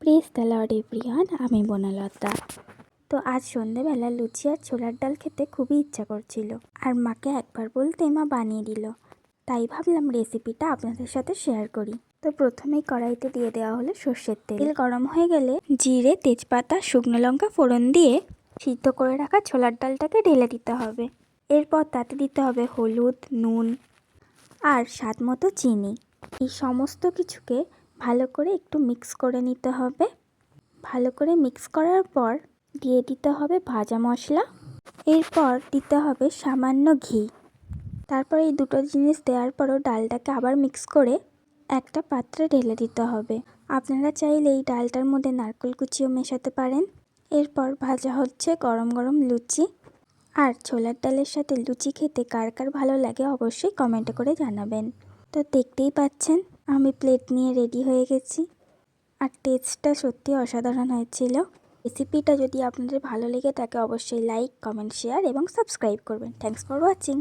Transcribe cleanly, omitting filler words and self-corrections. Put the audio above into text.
Praise the Lord everyone, আমি বনলতা। তো আজ সন্ধেবেলা লুচি আর ছোলার ডাল খেতে খুবই ইচ্ছা করছিল, আর মাকে একবার বলতে মা বানিয়ে দিল। তাই ভাবলাম রেসিপিটা আপনাদের সাথে শেয়ার করি। তো প্রথমেই কড়াইতে দিয়ে দেওয়া হলো সর্ষের তেল। তেল গরম হয়ে গেলে জিরে, তেজপাতা, শুকনো লঙ্কা ফোড়ন দিয়ে সিদ্ধ করে রাখা ছোলার ডালটাকে ঢেলে দিতে হবে। এরপর তাতে দিতে হবে হলুদ, নুন আর স্বাদ মতো চিনি। এই সমস্ত কিছুকে ভালো করে একটু মিক্স করে নিতে হবে। ভালো করে মিক্স করার পর দিয়ে দিতে হবে ভাজা মশলা, এরপর দিতে হবে সামান্য ঘি। তারপর এই দুটো জিনিস দেওয়ার পরও ডালটাকে আবার মিক্স করে একটা পাত্রে ঢেলে দিতে হবে। আপনারা চাইলে এই ডালটার মধ্যে নারকেল কুচিও মেশাতে পারেন। এরপর ভাজা হচ্ছে গরম গরম লুচি। আর ছোলার ডালের সাথে লুচি খেতে কার কার ভালো লাগে অবশ্যই কমেন্টে করে জানাবেন। তো দেখতেই পাচ্ছেন আমি প্লেট নিয়ে রেডি হয়ে গেছি, আর টেস্টটা সত্যি অসাধারণ হয়েছিল। রেসিপিটা যদি আপনাদের ভালো লেগে থাকে অবশ্যই লাইক, কমেন্ট, শেয়ার এবং সাবস্ক্রাইব করবেন। Thanks for watching.